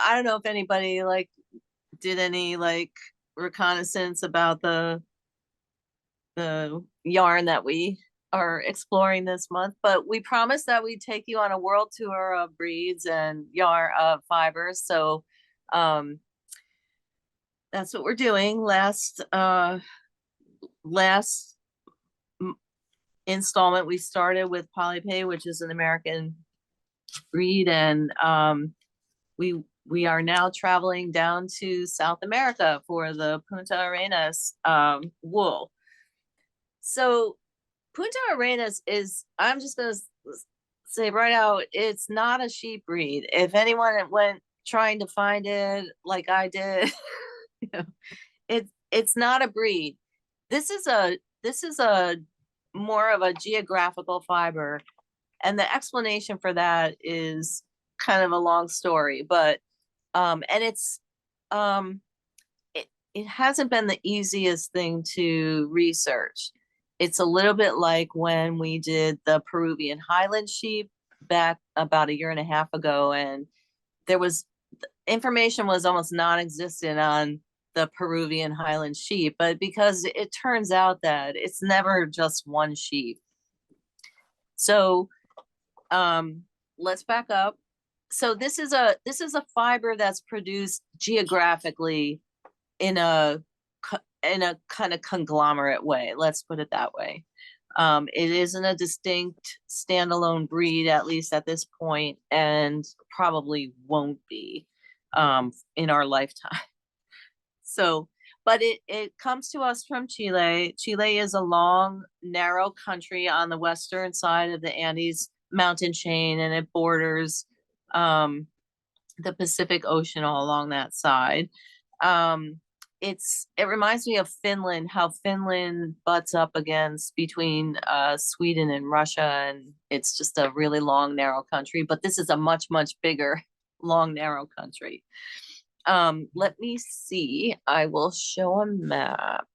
I don't know if anybody like did any like reconnaissance about the yarn that we are exploring this month, but we promised that we'd take you on a world tour of breeds and yarn fibers. So um that's what we're doing. Last installment we started with Polypay, which is an American breed, and we are now traveling down to South America for the Punta Arenas wool. So Punta Arenas is, I'm just going to say right out, it's not a sheep breed. If anyone went trying to find it like I did, you know, it's not a breed. This is a more of a geographical fiber, and the explanation for that is kind of a long story, but and um it hasn't been the easiest thing to research. It's a little bit like when we did the Peruvian Highland sheep back about a year and a half ago, and there was information was almost non-existent on the Peruvian Highland sheep, but because it turns out that it's never just one sheep. So let's back up. So this is a fiber that's produced geographically in a kind of conglomerate way. Let's put it that way. It isn't a distinct standalone breed, at least at this point, and probably won't be in our lifetime. So, but it comes to us from Chile. Chile is a long, narrow country on the western side of the Andes mountain chain, and it borders um, the Pacific Ocean all along that side. It reminds me of Finland, how Finland butts up against between Sweden and Russia, and it's just a really long, narrow country. But this is a much, much bigger, long, narrow country. Let me see. I will show a map.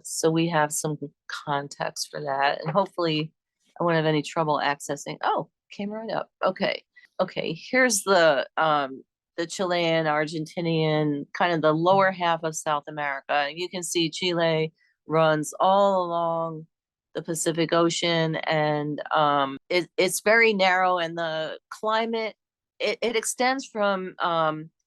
So we have some context for that, and hopefully I won't have any trouble accessing. Oh, came right up. Okay. Okay, here's the Chilean, Argentinian, kind of the lower half of South America. You can see Chile runs all along the Pacific Ocean, and it's very narrow, and the climate it extends from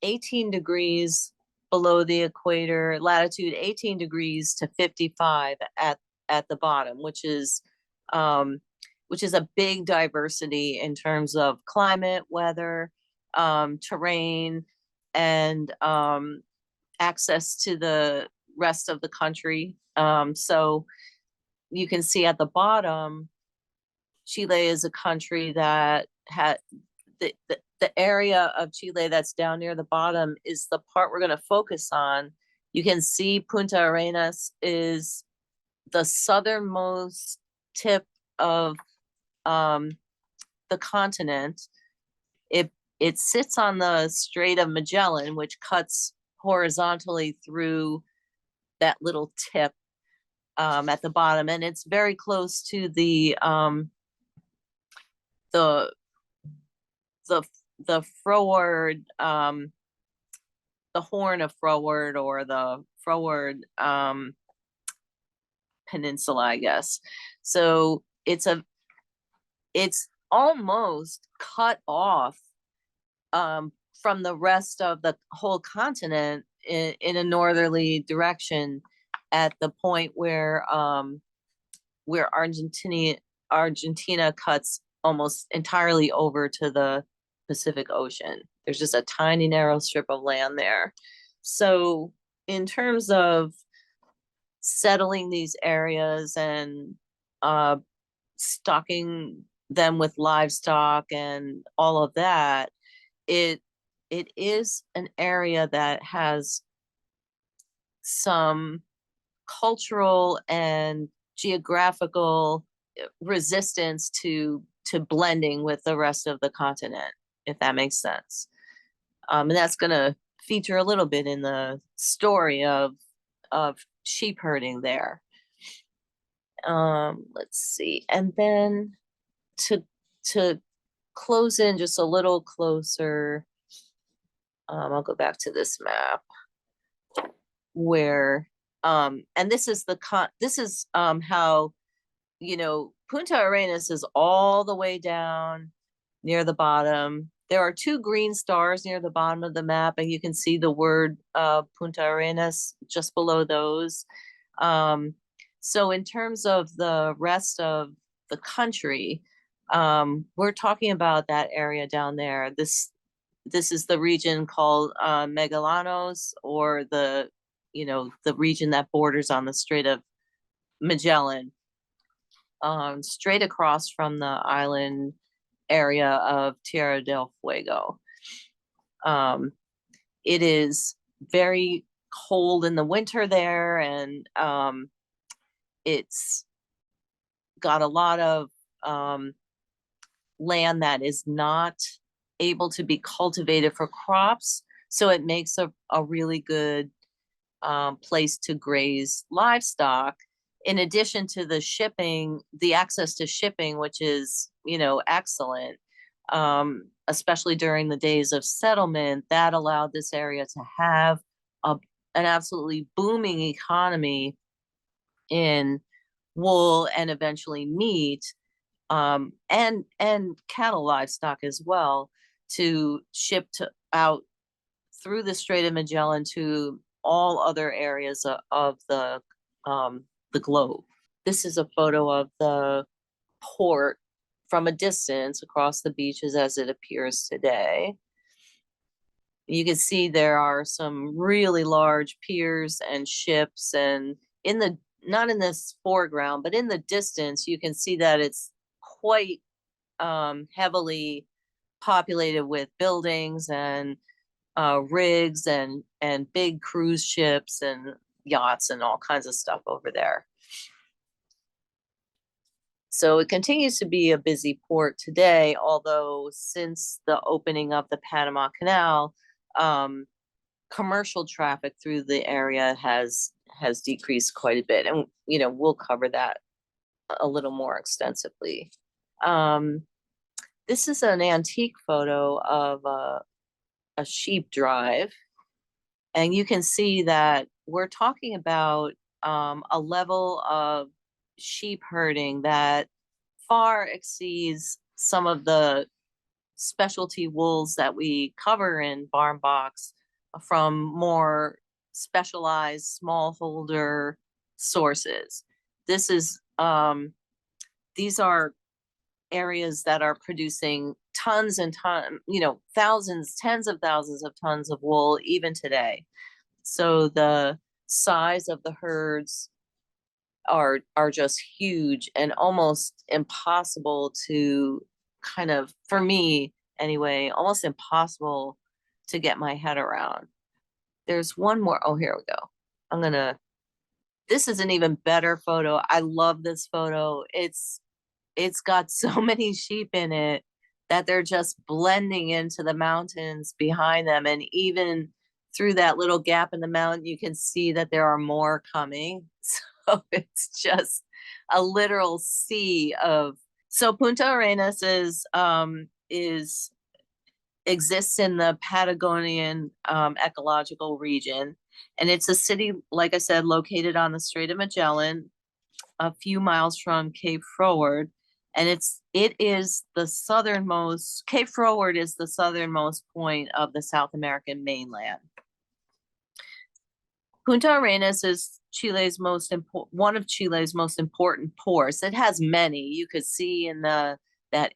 18 degrees below the equator, latitude 18 degrees to 55 at the bottom, um, which is a big diversity in terms of climate, weather, terrain, and access to the rest of the country. So you can see at the bottom, Chile is a country that had the area of Chile that's down near the bottom is the part we're going to focus on. You can see Punta Arenas is the southernmost tip of the continent. It sits on the Strait of Magellan, which cuts horizontally through that little tip at the bottom, and it's very close to the the the Froward, the Horn of Froward, or the Froward Peninsula, I guess. So it's almost cut off from the rest of the whole continent in a northerly direction at the point where Argentina cuts almost entirely over to the Pacific Ocean. There's just a tiny narrow strip of land there. So in terms of settling these areas and stocking them with livestock and all of that, it is an area that has some cultural and geographical resistance to blending with the rest of the continent, if that makes sense. And that's going to feature a little bit in the story of sheep herding there. Let's see, and then to close in just a little closer, I'll go back to this map where, and this is how, Punta Arenas is all the way down near the bottom. There are two green stars near the bottom of the map, and you can see the word Punta Arenas just below those. So in terms of the rest of the country, we're talking about that area down there. This is the region called Megalanos, or the region that borders on the Strait of Magellan, straight across from the island area of Tierra del Fuego. It is very cold in the winter there, and it's got a lot of land that is not able to be cultivated for crops. So it makes a really good place to graze livestock. In addition to the access to shipping, which is, excellent, especially during the days of settlement, that allowed this area to have an absolutely booming economy in wool and eventually meat, and cattle livestock as well, to ship out through the Strait of Magellan to all other areas of the globe. This is a photo of the port from a distance across the beaches as it appears today. You can see there are some really large piers and ships, and not in this foreground, but in the distance, you can see that it's quite heavily populated with buildings and rigs and big cruise ships and yachts and all kinds of stuff over there. So it continues to be a busy port today, although since the opening of the Panama Canal, commercial traffic through the area has decreased quite a bit, and we'll cover that a little more extensively. This is an antique photo of a sheep drive, and you can see that we're talking about a level of sheep herding that far exceeds some of the specialty wools that we cover in Barn Box from more specialized smallholder sources. These are areas that are producing tons and tons, thousands, tens of thousands of tons of wool even today. So the size of the herds are just huge and almost impossible to for me anyway, almost impossible to get my head around. There's one more. Oh, here we go. This is an even better photo. I love this photo. It's got so many sheep in it that they're just blending into the mountains behind them. And even through that little gap in the mountain, you can see that there are more coming. So it's just a literal sea of. So Punta Arenas exists in the Patagonian ecological region, and it's a city, like I said, located on the Strait of Magellan, a few miles from Cape Froward, and it is the southernmost. Cape Froward is the southernmost point of the South American mainland. Punta Arenas is one of Chile's most important ports. It has many. You could see in that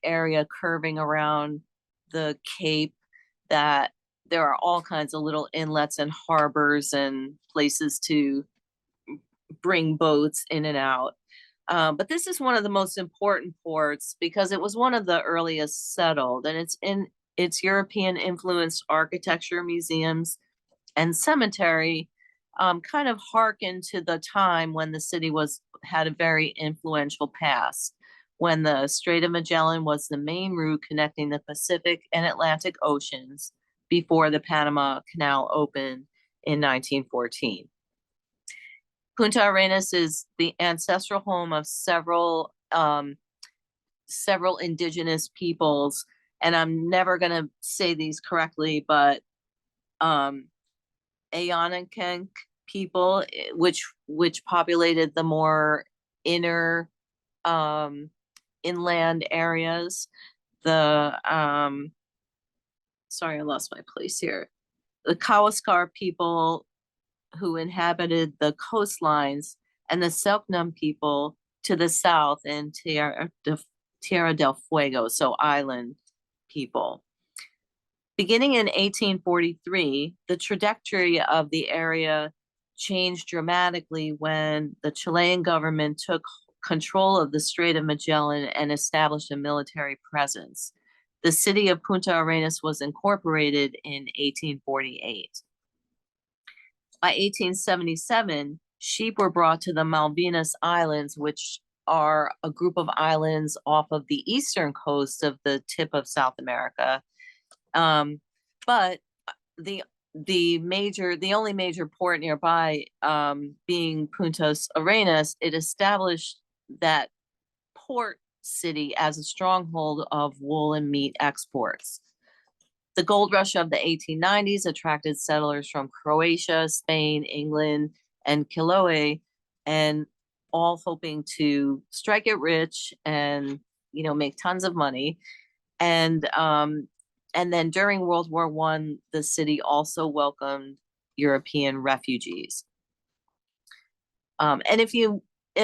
area curving around the Cape that there are all kinds of little inlets and harbors and places to bring boats in and out. But this is one of the most important ports because it was one of the earliest settled, and it's in its European influenced architecture, museums, and cemetery kind of hearken to the time when the city had a very influential past, when the Strait of Magellan was the main route connecting the Pacific and Atlantic Oceans before the Panama Canal opened in 1914. Punta Arenas is the ancestral home of several indigenous peoples, and I'm never going to say these correctly, but um, Aeonican people, which populated the more inner inland areas. The sorry, I lost my place here. The Kawaskar people who inhabited the coastlines, and the Selknam people to the south in Tierra del Fuego, so island people. Beginning in 1843, the trajectory of the area changed dramatically when the Chilean government took control of the Strait of Magellan and established a military presence. The city of Punta Arenas was incorporated in 1848. By 1877, sheep were brought to the Malvinas Islands, which are a group of islands off of the eastern coast of the tip of South America. But the only major port nearby, being Punta Arenas, it established that port city as a stronghold of wool and meat exports. The gold rush of the 1890s attracted settlers from Croatia, Spain, England, and Chiloé, and all hoping to strike it rich and, make tons of money. And then during World War I, the city also welcomed European refugees. And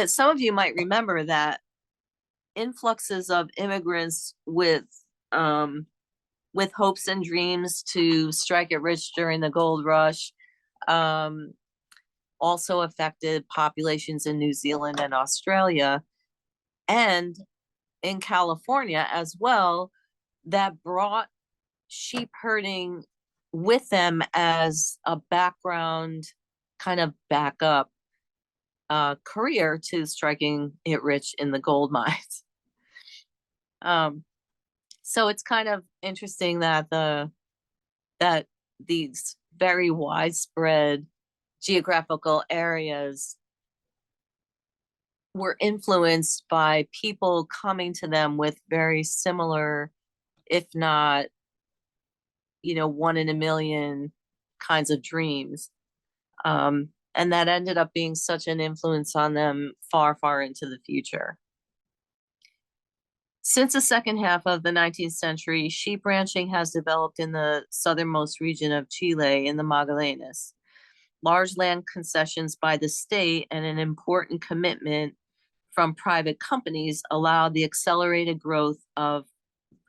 some of you might remember that influxes of immigrants with hopes and dreams to strike it rich during the gold rush also affected populations in New Zealand and Australia, and in California as well, that brought sheep herding with them as a background kind of backup career to striking it rich in the gold mines. So it's kind of interesting that these very widespread geographical areas were influenced by people coming to them with very similar, if not, one in a million kinds of dreams. And that ended up being such an influence on them far, far into the future. Since the second half of the 19th century, sheep ranching has developed in the southernmost region of Chile in the Magallanes. Large land concessions by the state and an important commitment from private companies allowed the accelerated growth of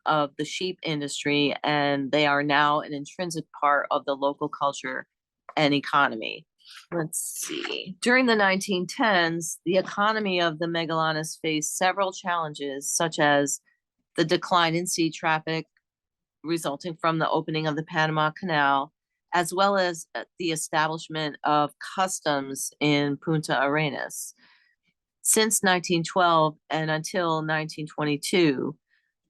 the sheep industry, and they are now an intrinsic part of the local culture and economy. Let's see. During the 1910s, the economy of the Magallanes faced several challenges, such as the decline in sea traffic resulting from the opening of the Panama Canal, as well as the establishment of customs in Punta Arenas. Since 1912 and until 1922,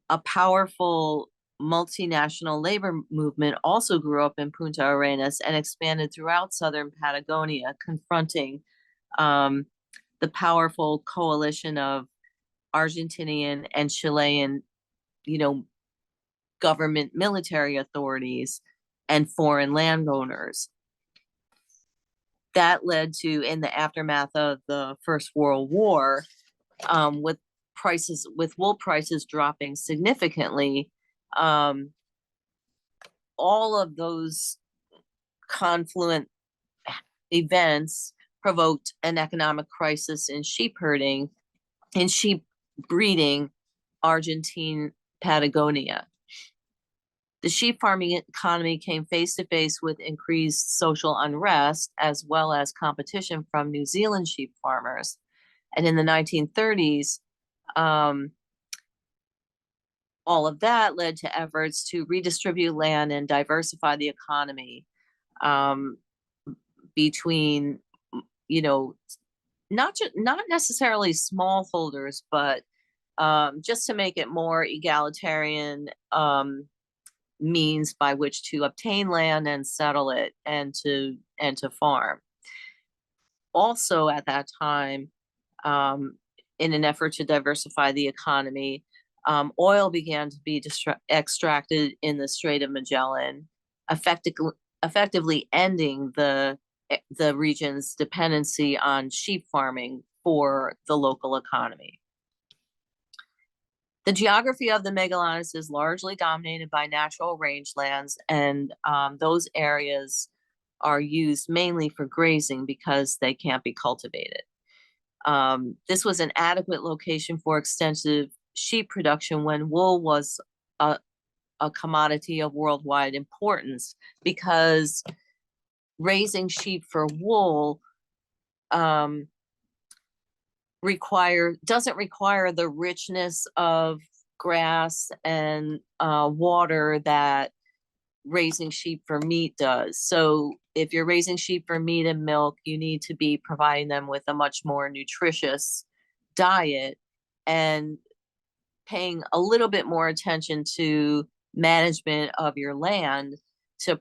a powerful multinational labor movement also grew up in Punta Arenas and expanded throughout southern Patagonia, confronting the powerful coalition of Argentinian and Chilean, government military authorities and foreign landowners. That led to, in the aftermath of the First World War, with wool prices dropping significantly, all of those confluent events provoked an economic crisis in sheep herding, in sheep breeding, Argentine Patagonia. The sheep farming economy came face to face with increased social unrest as well as competition from New Zealand sheep farmers. And in the 1930s, all of that led to efforts to redistribute land and diversify the economy between, not necessarily smallholders, but just to make it more egalitarian means by which to obtain land and settle it and to farm. Also at that time, in an effort to diversify the economy, oil began to be extracted in the Strait of Magellan, effectively ending the region's dependency on sheep farming for the local economy. The geography of the Megalones is largely dominated by natural rangelands, and those areas are used mainly for grazing because they can't be cultivated. This was an adequate location for extensive sheep production when wool was a commodity of worldwide importance, because raising sheep for wool doesn't require the richness of grass and water that raising sheep for meat does. So if you're raising sheep for meat and milk, you need to be providing them with a much more nutritious diet and paying a little bit more attention to management of your land to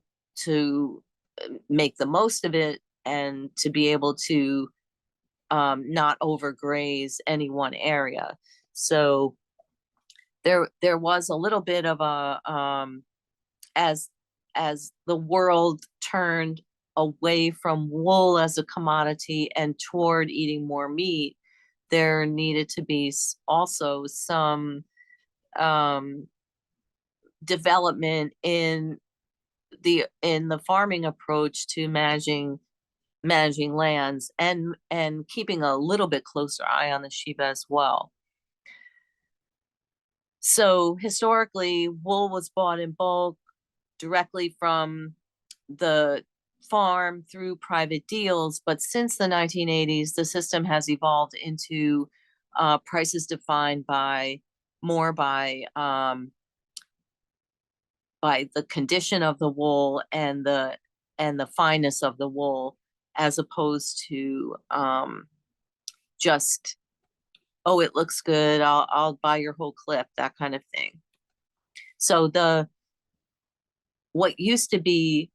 make the most of it and to be able to not overgraze any one area. So there was a little bit of a as the world turned away from wool as a commodity and toward eating more meat, there needed to be also some development in the farming approach to managing lands and keeping a little bit closer eye on the sheep as well. So historically, wool was bought in bulk directly from the farm through private deals, but since the 1980s, the system has evolved into prices defined more by the condition of the wool and the fineness of the wool, as opposed to just, oh, it looks good, I'll buy your whole clip, that kind of thing. So what used to be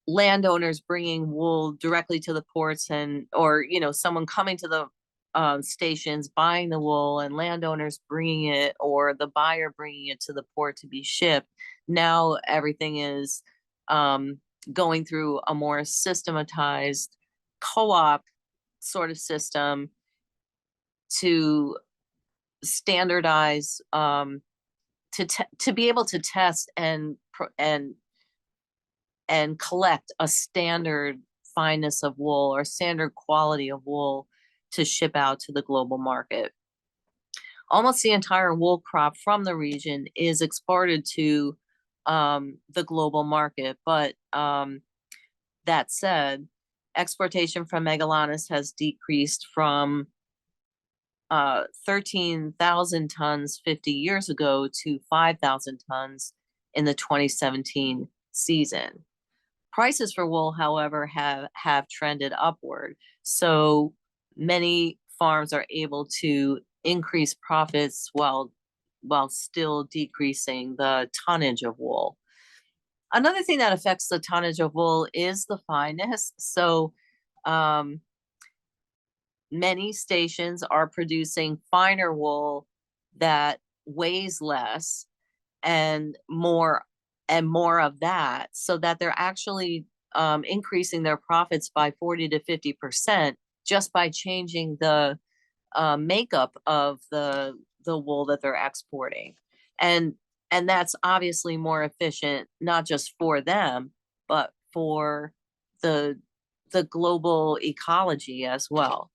landowners bringing wool directly to the ports, or someone coming to the stations buying the wool and landowners bringing it, or the buyer bringing it to the port to be shipped. Now everything is going through a more systematized co-op sort of system to standardize, to be able to test and collect a standard fineness of wool or standard quality of wool to ship out to the global market. Almost the entire wool crop from the region is exported to the global market, but that said, exportation from Megalones has decreased from 13,000 tons 50 years ago to 5,000 tons in the 2017 season. Prices for wool, however, have trended upward. So many farms are able to increase profits while still decreasing the tonnage of wool. Another thing that affects the tonnage of wool is the fineness. So many stations are producing finer wool that weighs less and more of that, so that they're actually increasing their profits by 40 to 50% just by changing the makeup of the wool that they're exporting. And that's obviously more efficient, not just for them, but for the global ecology as well.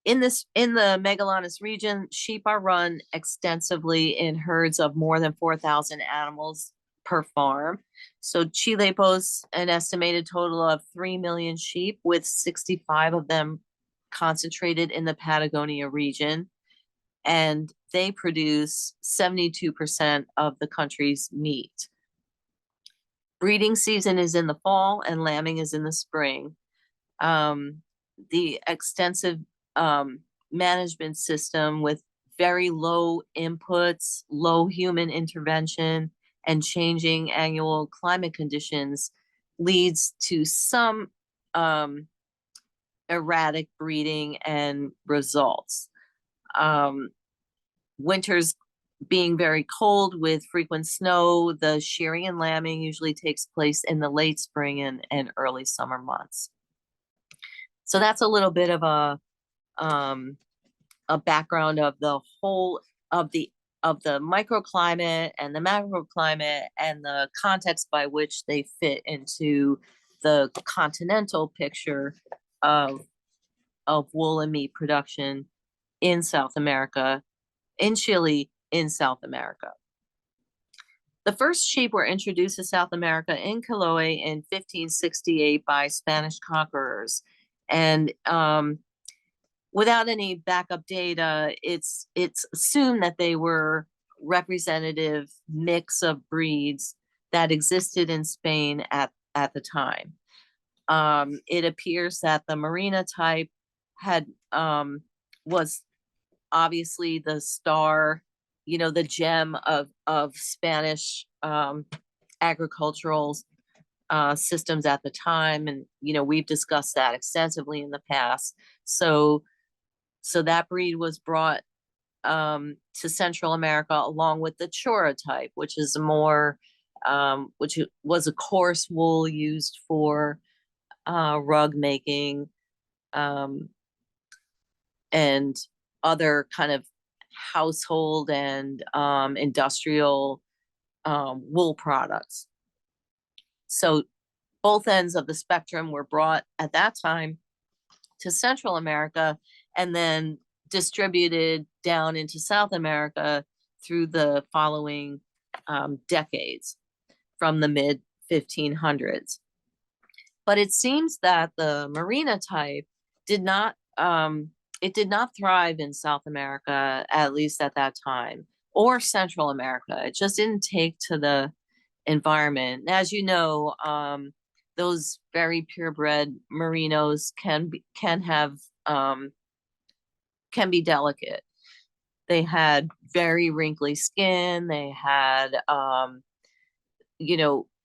In the Megalones region, sheep are run extensively in herds of more than 4,000 animals per farm. So Chile boasts an estimated total of 3 million sheep, with 65 of them concentrated in the Patagonia region. And they produce 72% of the country's meat. Breeding season is in the fall and lambing is in the spring. The extensive management system with very low inputs, low human intervention, and changing annual climate conditions leads to some erratic breeding and results. Winters being very cold with frequent snow, the shearing and lambing usually takes place in the late spring and early summer months. So that's a little bit of a background of the whole of the microclimate and the macroclimate and the context by which they fit into the continental picture of wool and meat production in South America, in Chile, in South America. The first sheep were introduced to South America in Chiloé in 1568 by Spanish conquerors. And without any backup data, it's assumed that they were representative mix of breeds that existed in Spain at the time. It appears that the Merina type had was obviously the star, the gem of Spanish agricultural systems at the time, and we've discussed that extensively in the past. So that breed was brought to Central America along with the Chora type, which is which was a coarse wool used for rug making and other kind of household and industrial wool products. So both ends of the spectrum were brought at that time to Central America and then distributed down into South America through the following decades from the mid 1500s. But it seems that the Merina type did not thrive in South America, at least at that time, or Central America. It just didn't take to the environment. As you know, those very purebred merinos can be delicate. They had very wrinkly skin. They had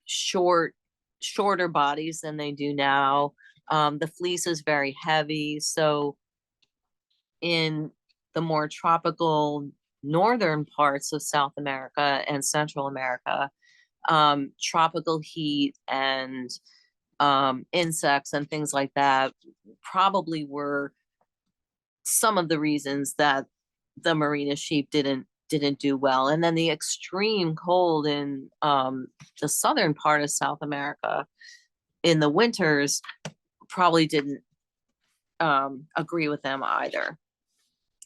shorter bodies than they do now. The fleece is very heavy. So in the more tropical northern parts of South America and Central America, tropical heat and insects and things like that probably were some of the reasons that the Merina sheep didn't do well. And then the extreme cold in the southern part of South America in the winters probably didn't agree with them either.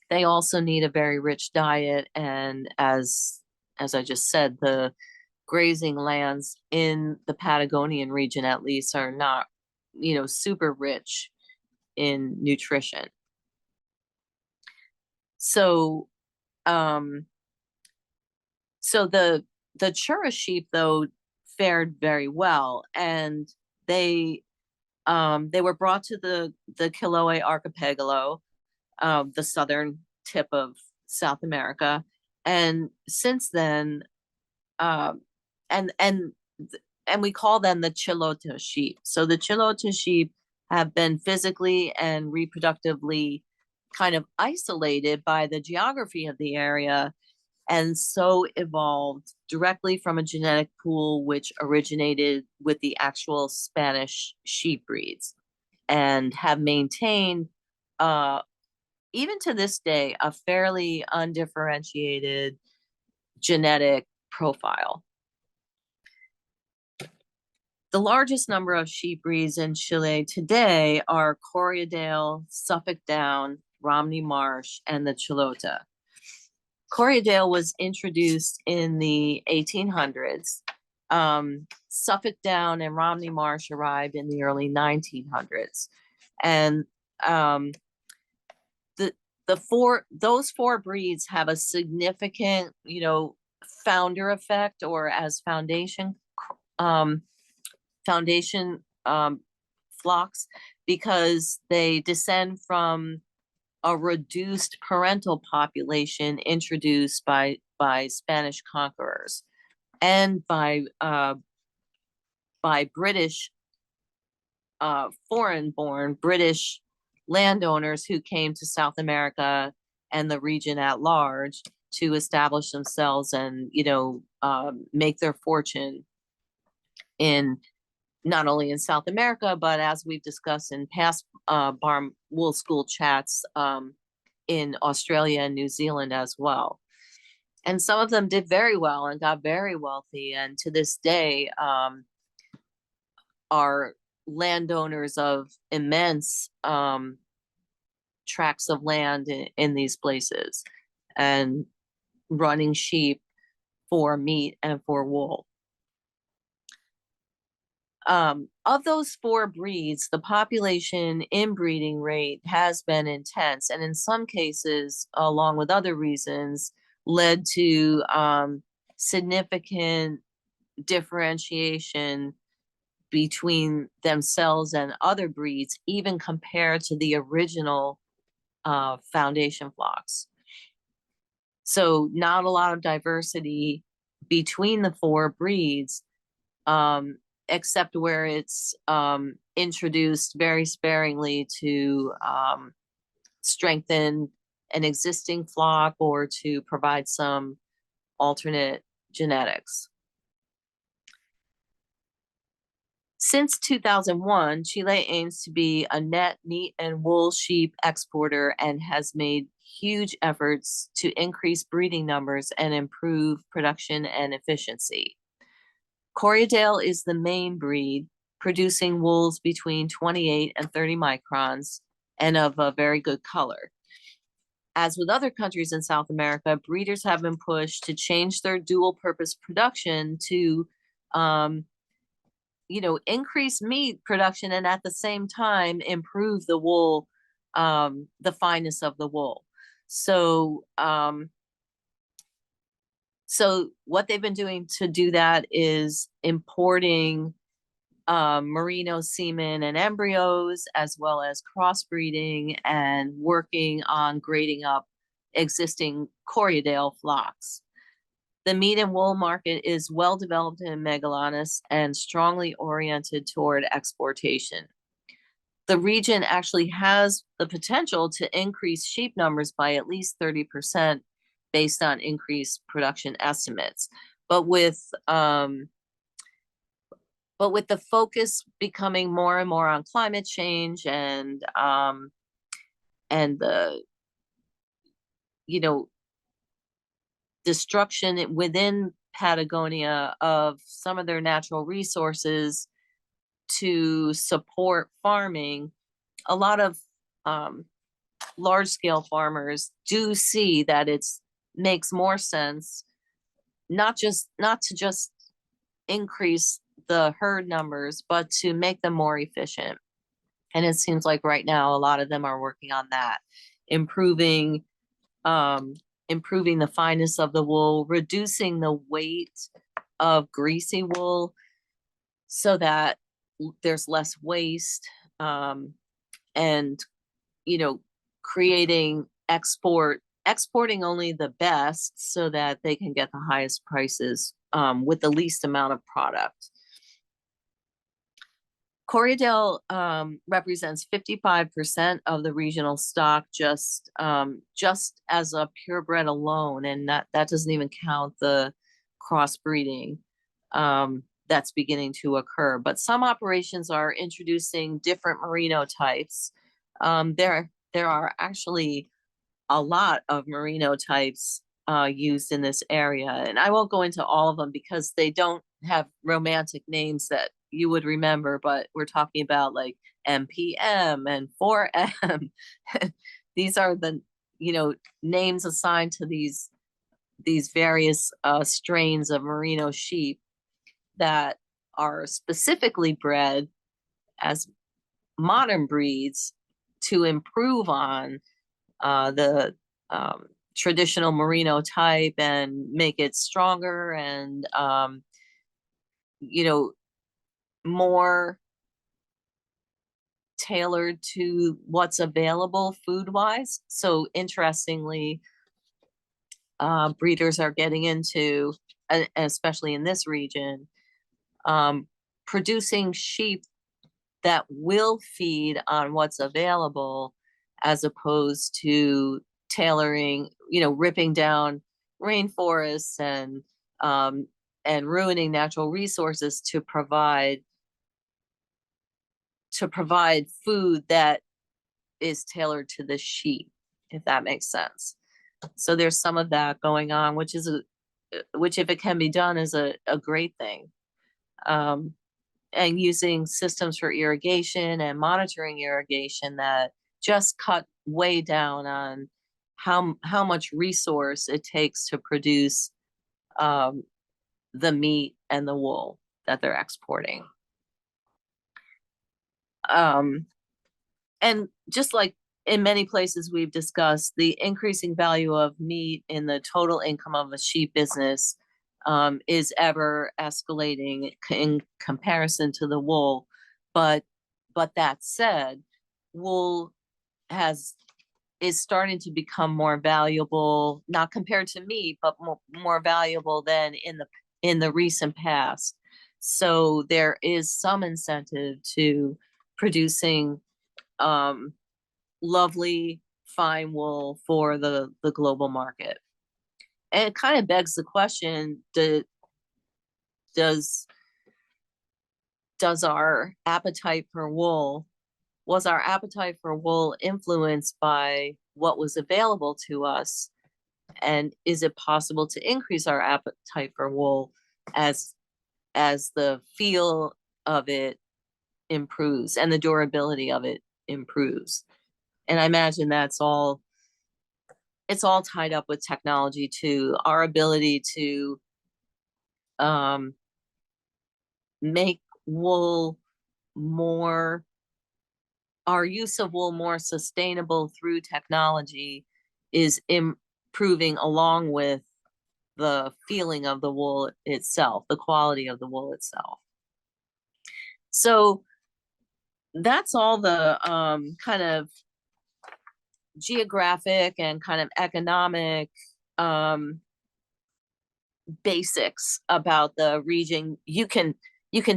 They also need a very rich diet, and as I just said, the grazing lands in the Patagonian region at least are not, super rich in nutrition. So the Chura sheep though fared very well, and they were brought to the Chiloé archipelago, the southern tip of South America, and since then, and we call them the Chilota sheep. So the Chilota sheep have been physically and reproductively kind of isolated by the geography of the area, and so evolved directly from a genetic pool which originated with the actual Spanish sheep breeds, and have maintained even to this day a fairly undifferentiated genetic profile. The largest number of sheep breeds in Chile today are Corriedale, Suffolk Down, Romney Marsh, and the Chilota. Corriedale was introduced in the 1800s. Suffolk Down and Romney Marsh arrived in the early 1900s. And those four breeds have a significant, founder effect, or as foundation flocks, because they descend from a reduced parental population introduced by Spanish conquerors and by British foreign-born British landowners who came to South America and the region at large to establish themselves and, make their fortune in not only in South America, but as we've discussed in past barn wool school chats, in Australia and New Zealand as well. And some of them did very well and got very wealthy, and to this day, are landowners of immense tracts of land in these places, and running sheep for meat and for wool. Of those four breeds, the population inbreeding rate has been intense, and in some cases, along with other reasons, led to significant differentiation between themselves and other breeds, even compared to the original foundation flocks. So not a lot of diversity between the four breeds, except where it's introduced very sparingly to strengthen an existing flock or to provide some alternate genetics. Since 2001, Chile aims to be a net meat and wool sheep exporter and has made huge efforts to increase breeding numbers and improve production and efficiency. Corriedale is the main breed, producing wools between 28 and 30 microns and of a very good color. As with other countries in South America, breeders have been pushed to change their dual purpose production to increase meat production and at the same time improve the wool, the fineness of the wool. So what they've been doing to do that is importing merino semen and embryos, as well as crossbreeding and working on grading up existing Corriedale flocks. The meat and wool market is well developed in Magallanes and strongly oriented toward exportation. The region actually has the potential to increase sheep numbers by at least 30% based on increased production estimates. But with the focus becoming more and more on climate change and the destruction within Patagonia of some of their natural resources to support farming, a lot of large-scale farmers do see that it makes more sense not to just increase the herd numbers, but to make them more efficient. And it seems like right now a lot of them are working on that, improving the fineness of the wool, reducing the weight of greasy wool so that there's less waste, and exporting only the best so that they can get the highest prices with the least amount of product. Corriedale represents 55% of the regional stock just as a purebred alone, and that doesn't even count the crossbreeding that's beginning to occur. But some operations are introducing different merino types. There are actually a lot of merino types used in this area, and I won't go into all of them because they don't have romantic names that you would remember, but we're talking about like MPM and 4M. These are the names assigned to these various strains of merino sheep that are specifically bred as modern breeds to improve on the traditional merino type and make it stronger and more tailored to what's available food-wise. So interestingly, breeders are getting into, especially in this region, producing sheep that will feed on what's available, as opposed to tailoring, ripping down rainforests um, and ruining natural resources to provide food that is tailored to the sheep, if that makes sense. So there's some of that going on, which if it can be done is a great thing. Um, and using systems for irrigation and monitoring irrigation that just cut way down on how much resource it takes to produce um, the meat and the wool that they're exporting. Um, and just like in many places we've discussed, the increasing value of meat in the total income of a sheep business is ever escalating in comparison to the wool. But that said, wool has is starting to become more valuable, not compared to meat, but more valuable than in the recent past. So there is some incentive to producing um, lovely fine wool for the global market. And it kind of begs the question: does does our appetite for wool was our appetite for wool influenced by what was available to us, and is it possible to increase our appetite for wool as the feel of it improves and the durability of it improves? And I imagine it's all tied up with technology too. Our ability to um, make wool more, our use of wool more sustainable through technology is improving along with the feeling of the wool itself, the quality of the wool itself. So that's all the kind of geographic and kind of economic um, basics about the region. You can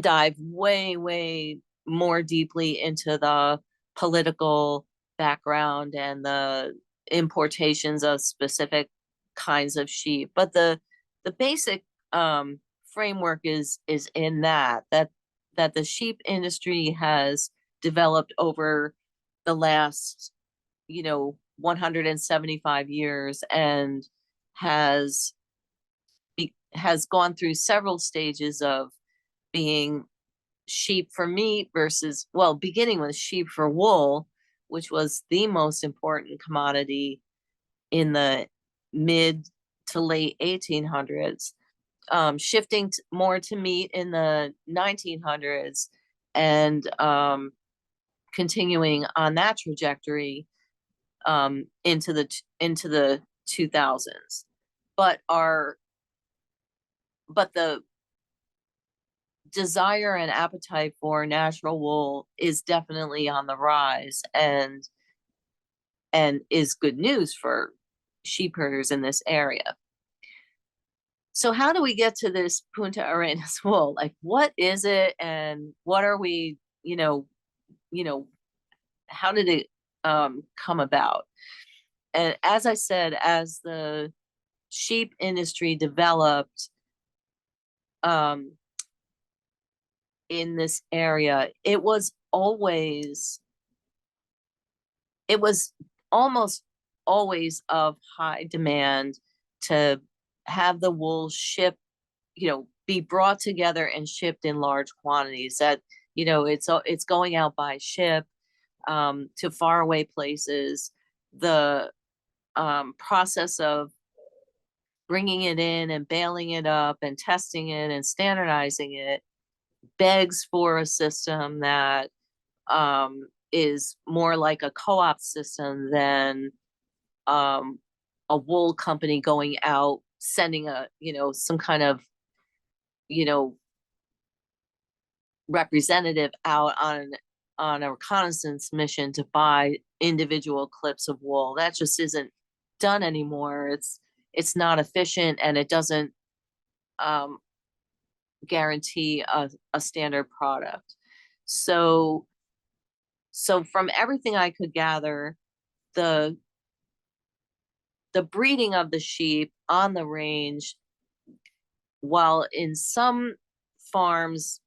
dive way more deeply into the political background and the importations of specific kinds of sheep, but the basic framework is in that the sheep industry has developed over the last 175 years and has has gone through several stages of being sheep for meat versus, well, beginning with sheep for wool, which was the most important commodity in the mid to late 1800s, shifting more to meat in the 1900s, and continuing on that trajectory into the 2000s. But the desire and appetite for natural wool is definitely on the rise, and is good news for sheep herders in this area. So how do we get to this Punta Arenas wool? Like, what is it, and what are we, how did it come about? And as I said, as the sheep industry developed um, in this area, it was almost always of high demand to have the wool shipped, be brought together and shipped in large quantities. That it's going out by ship to faraway places. The process of bringing it in and baling it up and testing it and standardizing it begs for a system that is more like a co-op system than um, a wool company going out sending some kind of you know representative out on a reconnaissance mission to buy individual clips of wool. That just isn't done anymore. It's not efficient, and it doesn't um, guarantee a standard product. So from everything I could gather, the the breeding of the sheep on the range, while in some farms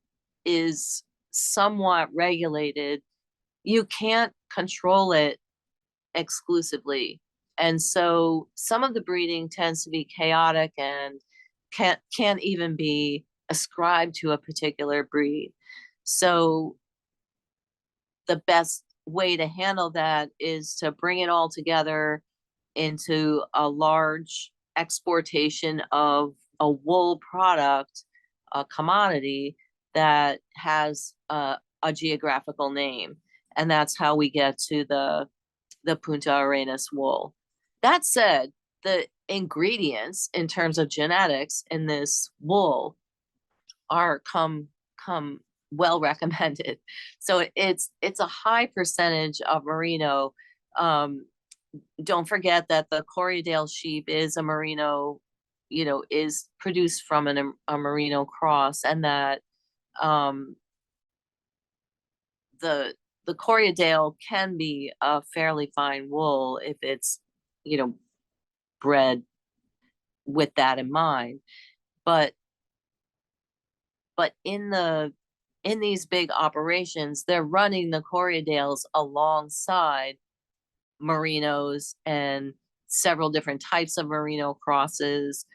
is somewhat regulated, you can't control it exclusively. And so some of the breeding tends to be chaotic and can't even be ascribed to a particular breed. So the best way to handle that is to bring it all together into a large exportation of a wool product, a commodity that has a geographical name. And that's how we get to the Punta Arenas wool. That said, the ingredients in terms of genetics in this wool are come well recommended. So it's a high percentage of merino. Don't forget that the Corriedale sheep is a merino, is produced from a merino cross, and that um, the the Corriedale can be a fairly fine wool if it's, you know, bred with that in mind. But in these big operations, they're running the Corriedales alongside merinos and several different types of merino crosses.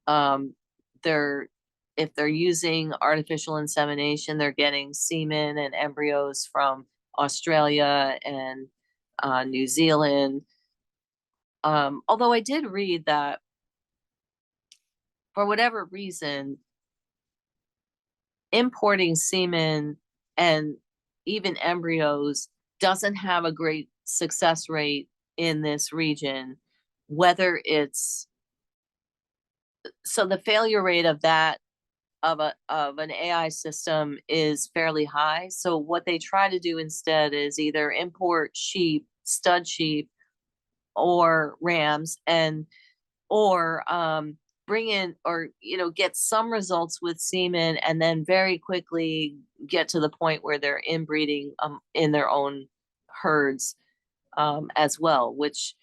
Um, they're if they're using artificial insemination, they're getting semen and embryos from Australia and New Zealand. Although I did read that for whatever reason, importing semen and even embryos doesn't have a great success rate in this region, whether it's so the failure rate of that of an AI system is fairly high. So what they try to do instead is either import sheep, stud sheep, or rams, and or bring in, or get some results with semen, and then very quickly get to the point where they're inbreeding in their own herds as well, which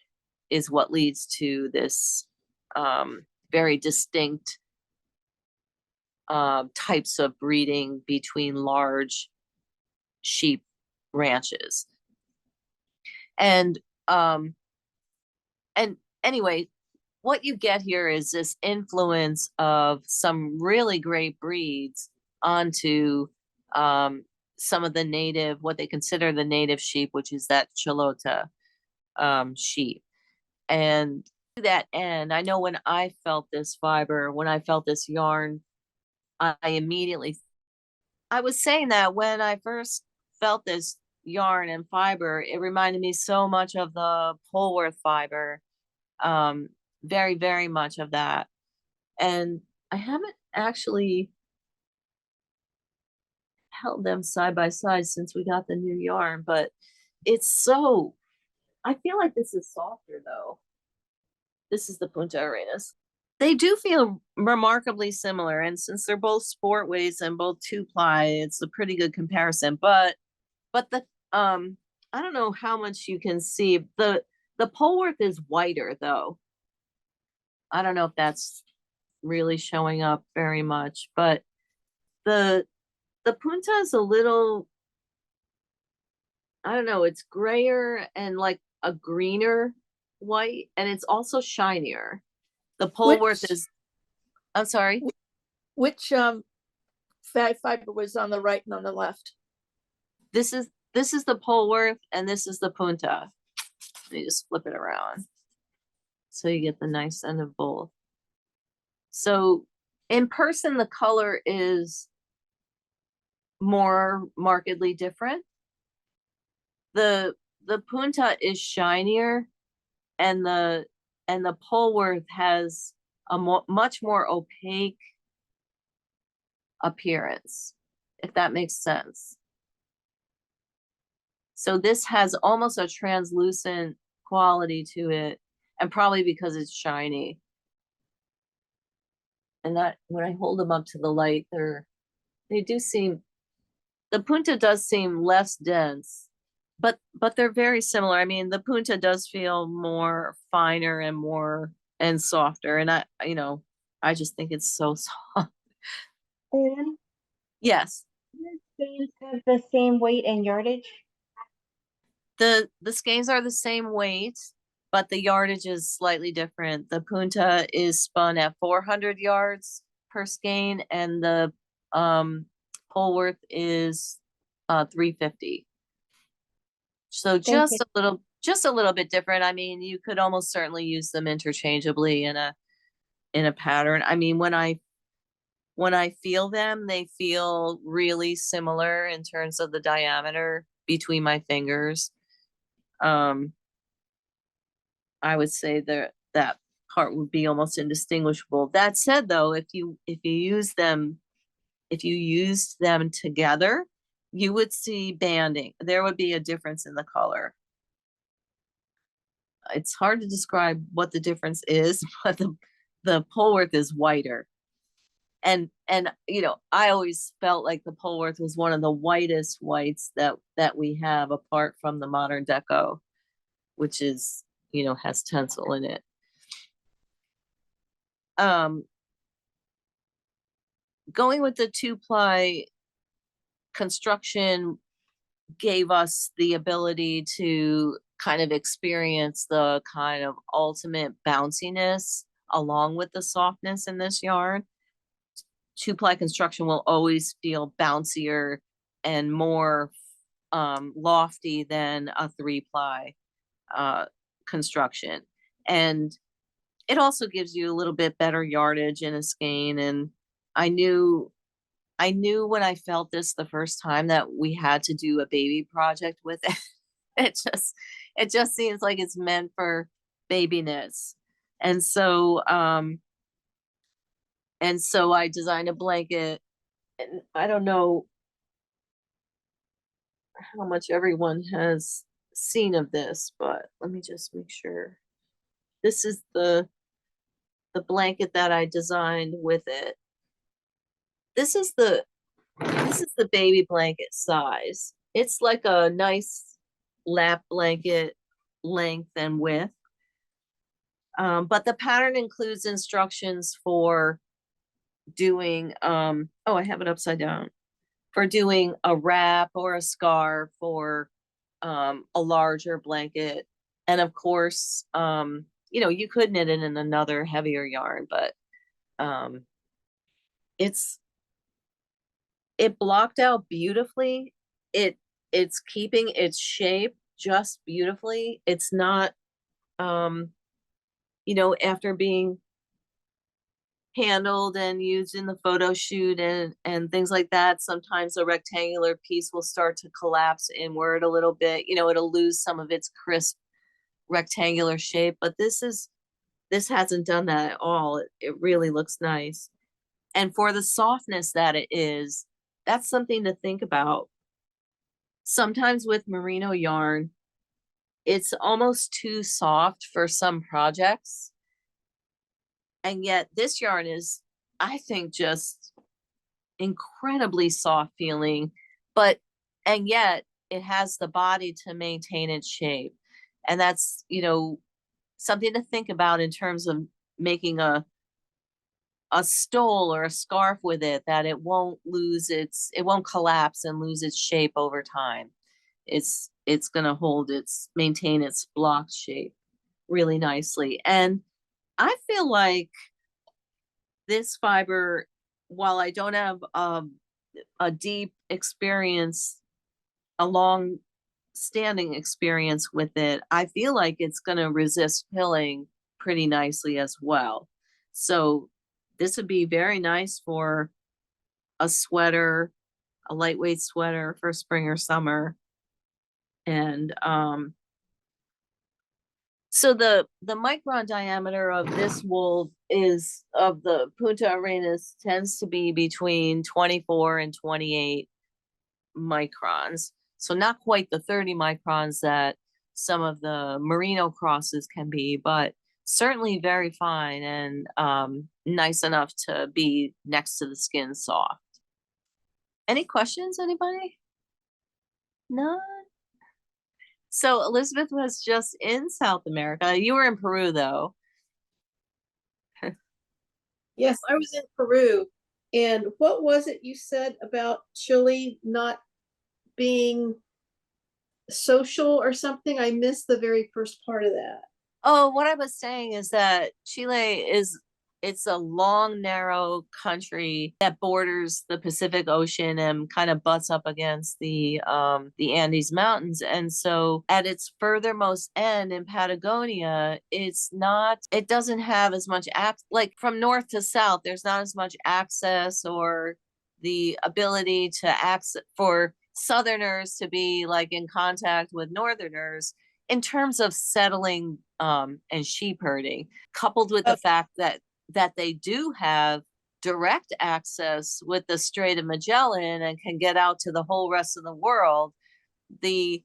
is what leads to this very distinct types of breeding between large sheep ranches. And and anyway, what you get here is this influence of some really great breeds onto some of the native, what they consider the native sheep, which is that Chilota sheep. And to that end, I know when I felt this fiber, when I felt this yarn, I immediately, I was saying that when I first felt this yarn and fiber, it reminded me so much of the Polworth fiber. Very, very much of that. And I haven't actually held them side by side since we got the new yarn, but it's so, I feel like this is softer though. This is the Punta Arenas. They do feel remarkably similar, and since they're both sport weights and both 2-ply, it's a pretty good comparison. But the I don't know how much you can see. The Polworth is whiter though. I don't know if that's really showing up very much, but the Punta is a little, I don't know, it's grayer and like a greener white, and it's also shinier. The Polworth Which is, I'm sorry, which fat fiber was on the right and on the left? this is the Polworth and this is the Punta. Let me just flip it around so you get the nice end of both. So in person, the color is more markedly different. The Punta is shinier, and the Polworth has a much more opaque appearance, if that makes sense. So this has almost a translucent quality to it, and probably because it's shiny. And that when I hold them up to the light, they do seem, the Punta does seem less dense but they're very similar. I mean, the Punta does feel more finer and more and softer. And I just think it's so soft. And Yes. the skeins have the same weight and yardage. The skeins are the same weight, but the yardage is slightly different. The Punta is spun at 400 yards per skein, and the Polworth is 350. So Thank you. just a little bit different. I mean, you could almost certainly use them interchangeably in a pattern. I mean, when I feel them, they feel really similar in terms of the diameter between my fingers. Um, I would say that part would be almost indistinguishable. That said, though, if you use them, if you used them together, you would see banding. There would be a difference in the color. It's hard to describe what the difference is, but the Polworth is whiter. And I always felt like the Polworth was one of the whitest whites that we have apart from the Modern Deco, which is, has tencel in it. Um, Going with the 2-ply construction gave us the ability to kind of experience the kind of ultimate bounciness along with the softness in this yarn. 2-ply construction will always feel bouncier and more lofty than a 3-ply construction. And it also gives you a little bit better yardage in a skein. And I knew when I felt this the first time that we had to do a baby project with it. It just seems like it's meant for baby knits. And so I designed a blanket, and I don't know how much everyone has seen of this, but let me just make sure. This is the blanket that I designed with it. This is the baby blanket size. It's like a nice lap blanket length and width. But the pattern includes instructions for doing, oh, I have it upside down, for doing a wrap or a scarf or a larger blanket. And of course, you could knit it in another heavier yarn, but it's it blocked out beautifully. It's keeping its shape just beautifully. It's not, after being handled and used in the photo shoot and things like that, sometimes a rectangular piece will start to collapse inward a little bit. It'll lose some of its crisp rectangular shape, but this hasn't done that at all. It really looks nice. And for the softness that it is, that's something to think about. Sometimes with merino yarn, it's almost too soft for some projects. And yet this yarn is, I think, just incredibly soft feeling, and yet it has the body to maintain its shape. And that's, something to think about in terms of making a stole or a scarf with it, that it won't collapse and lose its shape over time. It's going to maintain its blocked shape really nicely. And I feel like this fiber, while I don't have a deep experience, a long standing experience with it, I feel like it's going to resist pilling pretty nicely as well. So this would be very nice for a sweater, a lightweight sweater for spring or summer. And so the micron diameter of this wool of the Punta Arenas tends to be between 24 and 28 microns. So not quite the 30 microns that some of the merino crosses can be, but certainly very fine and nice enough to be next to the skin soft. Any questions, anybody? None? So Elizabeth was just in South America. You were in Peru though. Yes, I was in Peru. And what was it you said about Chile not being social or something? I missed the very first part of that. Oh, what I was saying is that it's a long, narrow country that borders the Pacific Ocean and kind of butts up against the Andes Mountains. And so at its furthermost end in Patagonia, it doesn't have as much like from north to south, there's not as much access or the ability to access for Southerners to be like in contact with Northerners in terms of settling and sheep herding, coupled with the fact that they do have direct access with the Strait of Magellan and can get out to the whole rest of the world, the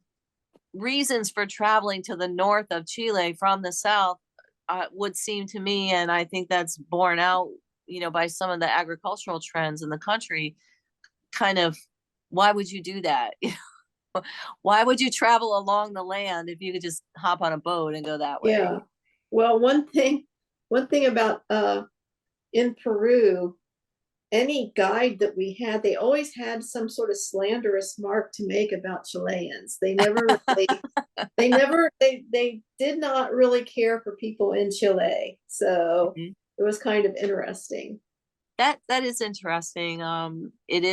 reasons for traveling to the north of Chile from the south would seem to me, and I think that's borne out, by some of the agricultural trends in the country, kind of, why would you do that? Why would you travel along the land if you could just hop on a boat and go that way? Yeah. Well, one thing about in Peru, any guide that we had, they always had some sort of slanderous mark to make about Chileans. They never they did not really care for people in Chile. So Mhm. it was kind of interesting. That is interesting. It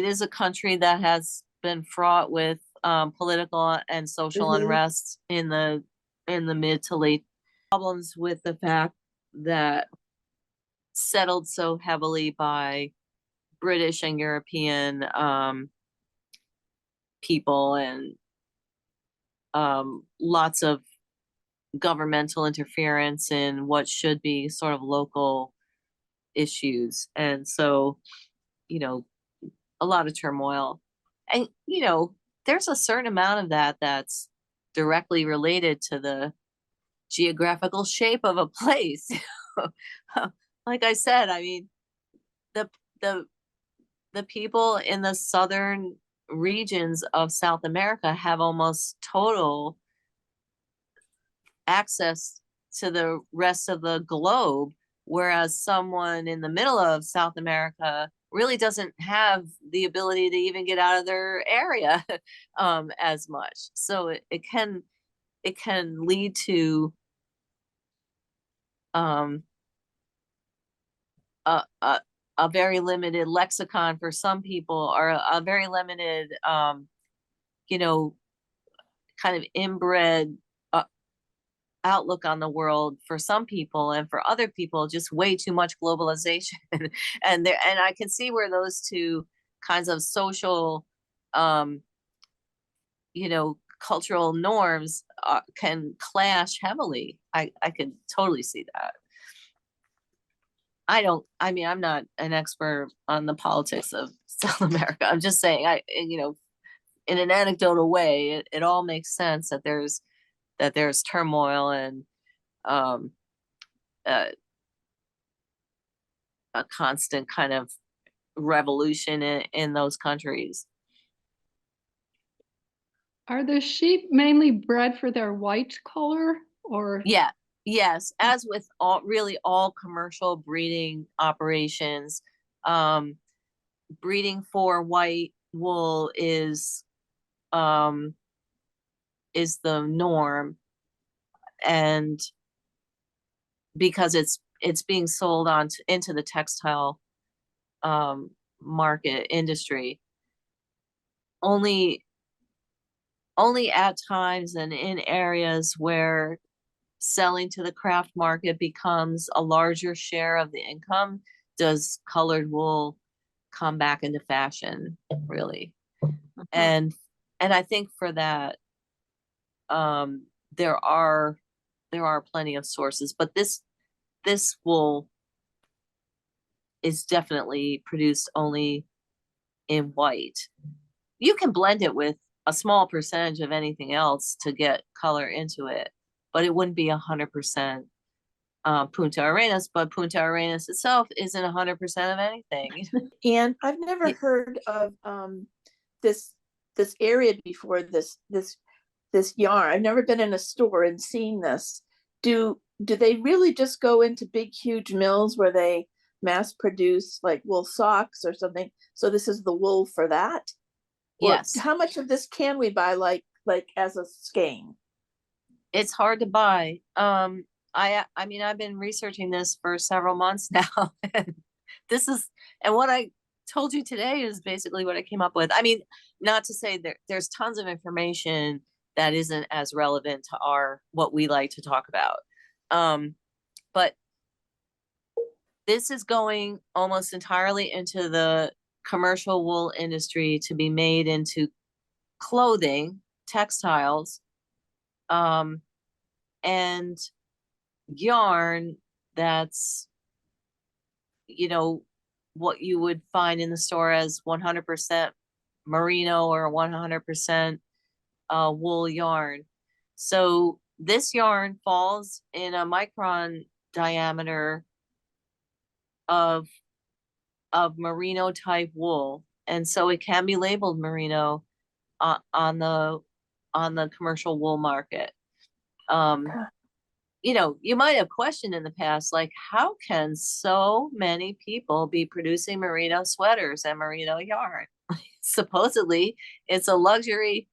is a country that has been fraught with political and social Mhm. unrest in the mid to late, problems with the fact that settled so heavily by British and European people, and lots of governmental interference in what should be sort of local issues. And so, you know, a lot of turmoil. And, there's a certain amount of that that's directly related to the geographical shape of a place. Like I said, I mean, the the the people in the southern regions of South America have almost total access to the rest of the globe, whereas someone in the middle of South America really doesn't have the ability to even get out of their area as much. So it can lead to um, a, a a very limited lexicon for some people, or a very limited you know kind of inbred outlook on the world for some people, and for other people just way too much globalization. And I can see where those two kinds of social um cultural norms can clash heavily. I could totally see that. I mean, I'm not an expert on the politics of South America. I'm just saying, in an anecdotal way, it all makes sense that there's turmoil and um uh, a constant kind of revolution in those countries. Are the sheep mainly bred for their white color or? Yeah, yes, as with all commercial breeding operations, um, breeding for white wool um is the norm, and because it's being sold into the textile market industry, only at times and in areas where selling to the craft market becomes a larger share of the income does colored wool come back into fashion, really. And I think for that, um there are plenty of sources, but this wool is definitely produced only in white. You can blend it with a small percentage of anything else to get color into it, but it wouldn't be 100% Punta Arenas. But Punta Arenas itself isn't 100% of anything. And I've never Y- heard of this this area before, this yarn. I've never been in a store and seen this. Do they really just go into big, huge mills where they mass produce like wool socks or something? So this is the wool for that? Or Yes, how much of this can we buy like as a skein? it's hard to buy. I mean, I've been researching this for several months now. And this is, and what I told you today is basically what I came up with. I mean, not to say there's tons of information that isn't as relevant to what we like to talk about. But this is going almost entirely into the commercial wool industry to be made into clothing, textiles, and yarn that's, what you would find in the store as 100% merino or 100% wool yarn. So this yarn falls in a micron diameter of merino type wool, and so it can be labeled merino on the commercial wool market. You might have questioned in the past, like, how can so many people be producing merino sweaters and merino yarn? Supposedly it's a luxury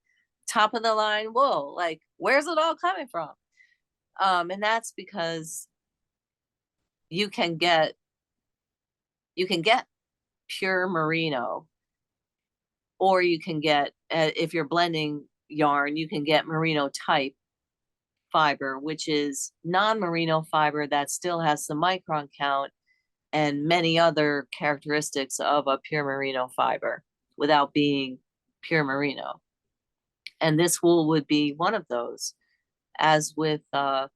top of the line wool. Like, where's it all coming from? And that's because you can get pure merino, or you can get, if you're blending yarn, you can get merino type fiber, which is non-merino fiber that still has the micron count and many other characteristics of a pure merino fiber without being pure merino. And this wool would be one of those, as with some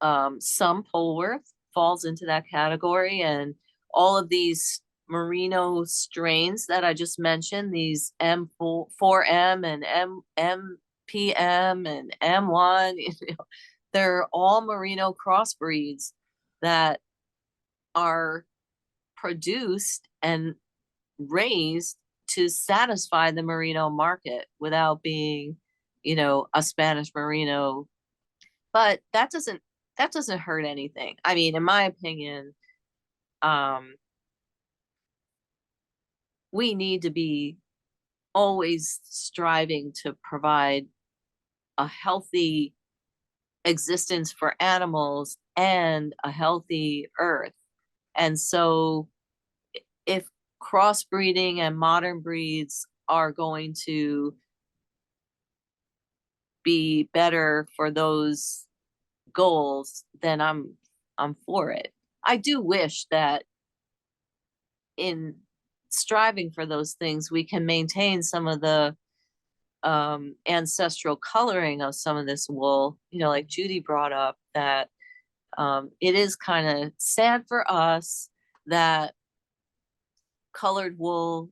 Polworth falls into that category, and all of these merino strains that I just mentioned, these M4M and MPM and M1, they're all merino crossbreeds that are produced and raised to satisfy the merino market without being, a Spanish merino. But that doesn't hurt anything. I mean, in my opinion, we need to be always striving to provide a healthy existence for animals and a healthy earth. And so if crossbreeding and modern breeds are going to be better for those goals, then I'm for it. I do wish that in striving for those things, we can maintain some of the ancestral coloring of some of this wool, like Judy brought up, that it is kind of sad for us that colored wool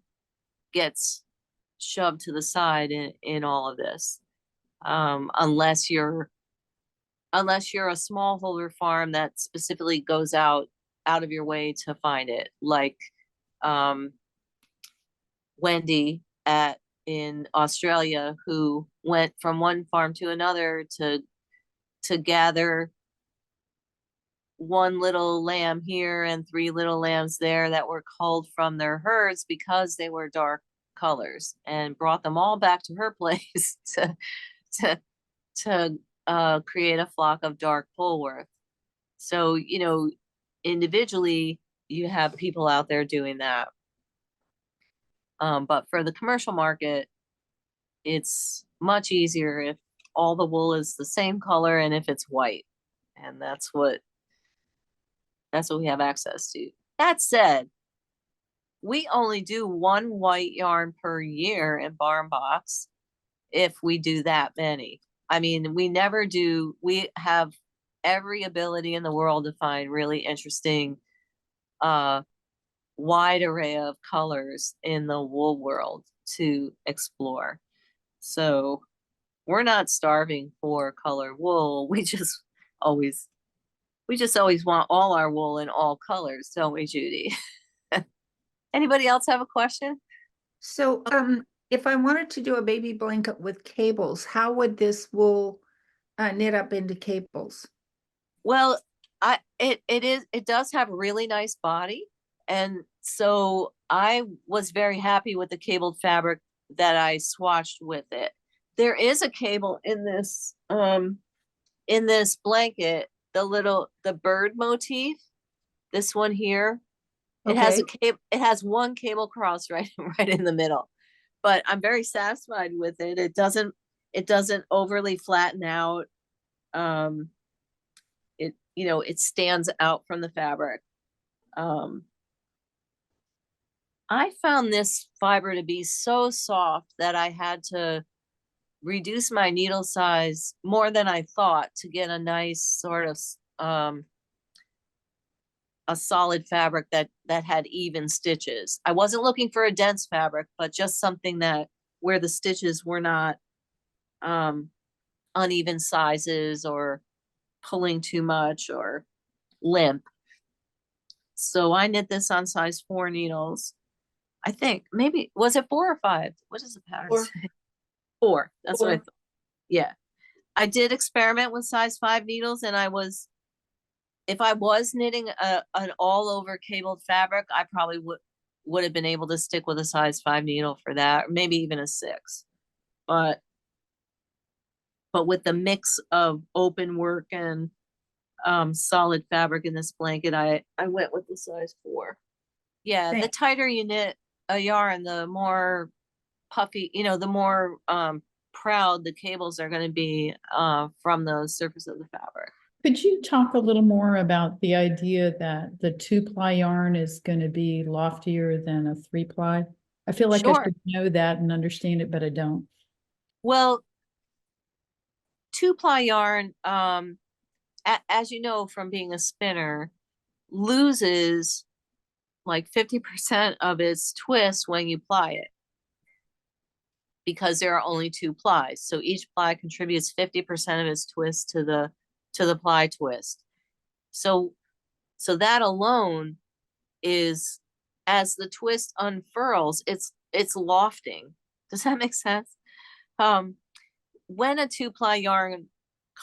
gets shoved to the side in all of this. Unless you're a smallholder farm that specifically goes out of your way to find it, like Wendy in Australia, who went from one farm to another to gather one little lamb here and three little lambs there that were culled from their herds because they were dark colors, and brought them all back to her place to create a flock of dark Polworth. So, individually, you have people out there doing that. But for the commercial market, it's much easier if all the wool is the same color and if it's white. And that's what we have access to. That said, we only do one white yarn per year in Barn Box, if we do that many. I mean, we have every ability in the world to find really interesting, wide array of colors in the wool world to explore. So we're not starving for colored wool. We just always want all our wool in all colors, don't we, Judy? Anybody else have a question? So, If I wanted to do a baby blanket with cables, how would this wool knit up into cables? Well, it does have a really nice body. And so I was very happy with the cabled fabric that I swatched with it. There is a cable in this blanket, the bird motif, this one here. It has a Okay. cable, it has one cable cross right right in the middle. But I'm very satisfied with it. It doesn't overly flatten out. Um it stands out from the fabric. Um I found this fiber to be so soft that I had to reduce my needle size more than I thought to get a nice sort of a solid fabric that had even stitches. I wasn't looking for a dense fabric, but just something that where the stitches were not um uneven sizes or pulling too much or limp. So I knit this on size 4 needles. I think maybe was it 4 or 5? What does the pattern Four. say? 4. That's what I 4. thought. Yeah. I did experiment with size 5 needles, and if I was knitting an all over cabled fabric, I probably would have been able to stick with a size 5 needle for that, or maybe even a 6. But with the mix of open work and solid fabric in this blanket, I went with the size 4. Yeah, the Thanks. tighter you knit a yarn, the more puffy, the more proud the cables are going to be from the surface of the fabric. Could you talk a little more about the idea that the 2-ply yarn is going to be loftier than a 3-ply? I feel like I Sure. should know that and understand it, but I don't. Well, 2-ply yarn, as you know from being a spinner, loses like 50% of its twist when you ply it, because there are only 2 plies. So each ply contributes 50% of its twist to the ply twist. So that alone is, as the twist unfurls, it's lofting. Does that make sense? When a 2-ply yarn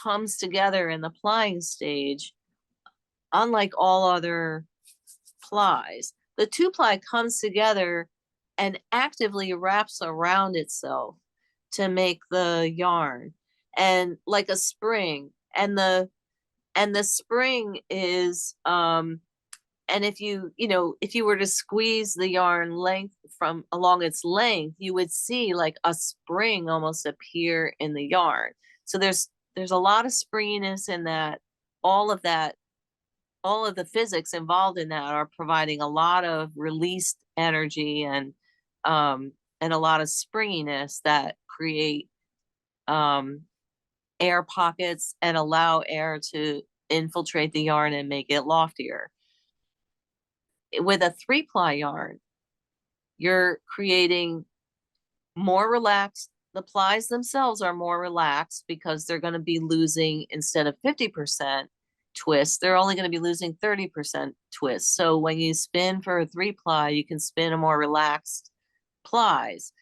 comes together in the plying stage, unlike all other plies, the 2-ply comes together and actively wraps around itself to make the yarn, and like a spring. And the spring is and if you were to squeeze the yarn length from along its length, you would see like a spring almost appear in the yarn. So there's a lot of springiness in that. All of the physics involved in that are providing a lot of released energy and a lot of springiness that create air pockets and allow air to infiltrate the yarn and make it loftier. With a 3-ply yarn, you're creating more relaxed. The plies themselves are more relaxed because they're going to be losing, instead of 50% twist, they're only going to be losing 30% twist. So when you spin for a 3-ply, you can spin a more relaxed plies.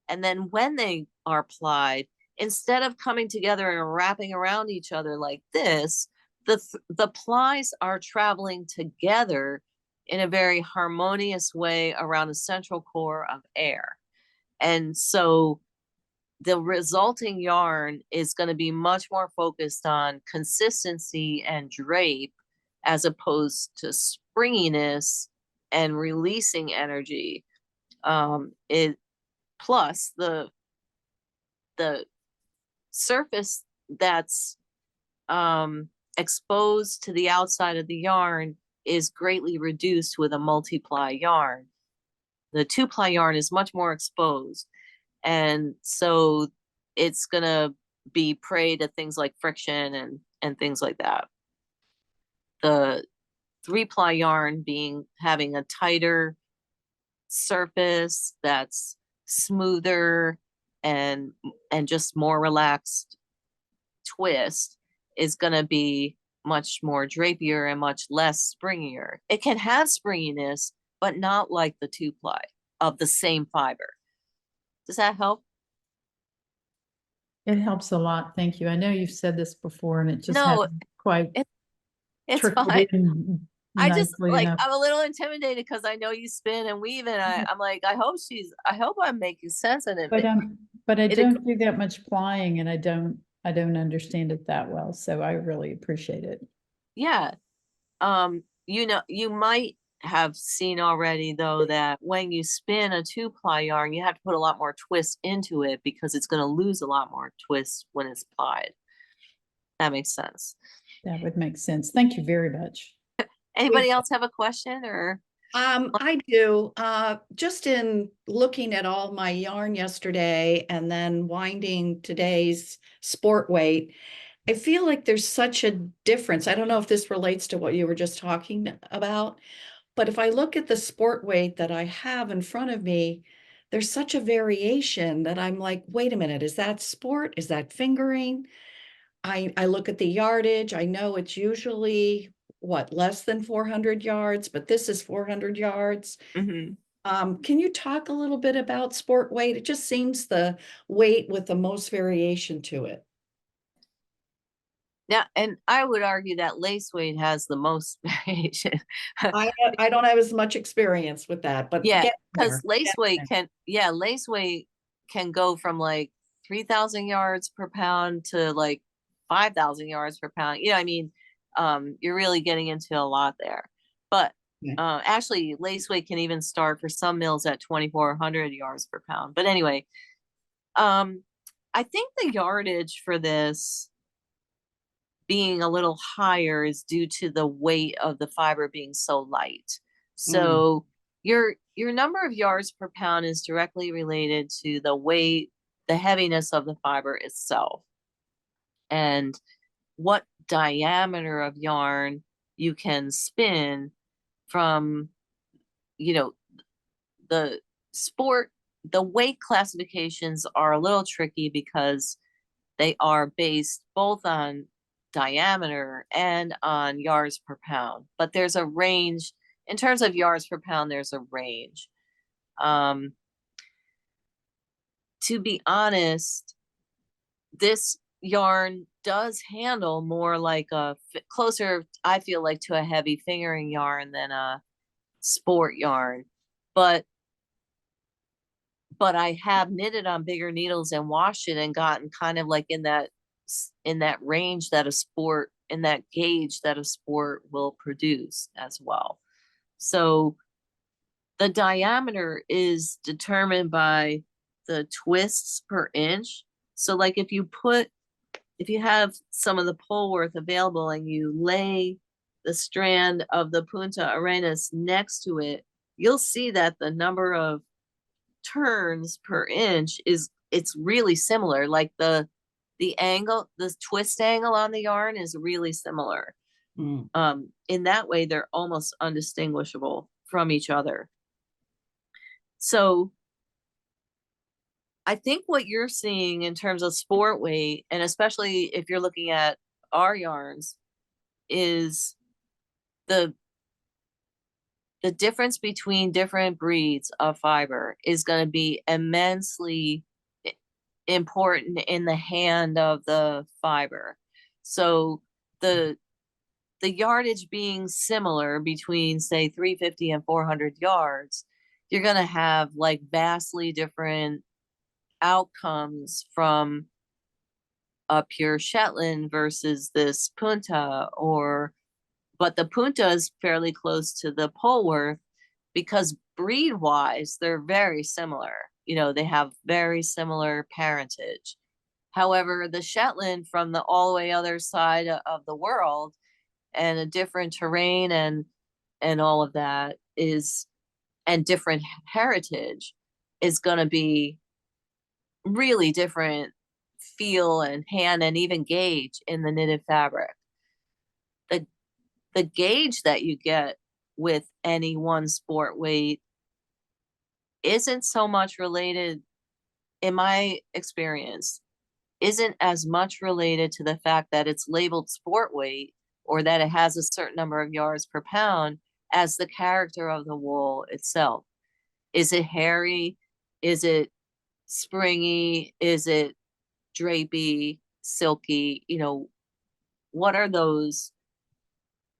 And then when they are plied, instead of coming together and wrapping around each other like this, the plies are traveling together in a very harmonious way around a central core of air. And so the resulting yarn is going to be much more focused on consistency and drape, as opposed to springiness and releasing energy. It plus the surface that's exposed to the outside of the yarn is greatly reduced with a multi-ply yarn. The 2-ply yarn is much more exposed, and so it's gonna be prey to things like friction and things like that. The 3-ply yarn having a tighter surface that's smoother and just more relaxed twist is going to be much more drapier and much less springier. It can have springiness, but not like the 2-ply of the same fiber. Does that help? It helps a lot. Thank you. I know you've said this before and it just No, hasn't quite it's trickled fine. in I just nicely like, enough. I'm a little intimidated because I know you spin and weave, and I'm like, I hope I'm making sense in it. But I it don't do that much plying and I don't understand it that well. So I really appreciate it. Yeah. You know, you might have seen already though that when you spin a 2-ply yarn, you have to put a lot more twist into it because it's going to lose a lot more twist when it's plied. That makes sense. That would make sense. Thank you very much. Anybody else have a question or? I do. Just in looking at all my yarn yesterday and then winding today's sport weight, I feel like there's such a difference. I don't know if this relates to what you were just talking about, but if I look at the sport weight that I have in front of me, there's such a variation that I'm like, wait a minute, is that sport? Is that fingering? I look at the yardage. I know it's usually what, less than 400 yards, but this is 400 yards. Mhm. Can you talk a little bit about sport weight? It just seems the weight with the most variation to it. Yeah, and I would argue that lace weight has the most variation. I don't have as much experience with that, but Yeah, get because there. lace weight there. lace weight can go from like 3,000 yards per pound to like 5,000 yards per pound. You know, I mean, you're really getting into a lot there. But Yeah. actually, lace weight can even start for some mills at 2,400 yards per pound. But anyway, I think the yardage for this being a little higher is due to the weight of the fiber being so light. So your number of yards per pound is directly related to the weight, the heaviness of the fiber itself, and what diameter of yarn you can spin from, you know, the sport. The weight classifications are a little tricky because they are based both on diameter and on yards per pound, but there's a range in terms of yards per pound. There's a range. To be honest, this yarn does handle more like closer, I feel like, to a heavy fingering yarn than a sport yarn, but I have knitted on bigger needles and washed it and gotten kind of like in that range that a sport, in that gauge that a sport will produce as well. So the diameter is determined by the twists per inch. So like if you have some of the Polworth available and you lay the strand of the Punta Arenas next to it, you'll see that the number of turns per inch it's really similar. Like the angle, the twist angle on the yarn is really similar. In that way, they're almost undistinguishable from each other. So I think what you're seeing in terms of sport weight, and especially if you're looking at our yarns, is the difference between different breeds of fiber is going to be immensely important in the hand of the fiber. So the yardage being similar between, say, 350 and 400 yards, you're going to have like vastly different outcomes from a pure Shetland versus this Punta, but the Punta is fairly close to the Polworth because breed wise, they're very similar. You know, they have very similar parentage. However, the Shetland from the all the way other side of the world and a different terrain and all of that and different heritage is going to be really different feel and hand and even gauge in the knitted fabric. The gauge that you get with any one sport weight isn't so much related, in my experience, isn't as much related to the fact that it's labeled sport weight or that it has a certain number of yards per pound as the character of the wool itself. Is it hairy? Is it springy? Is it drapey, silky? What are those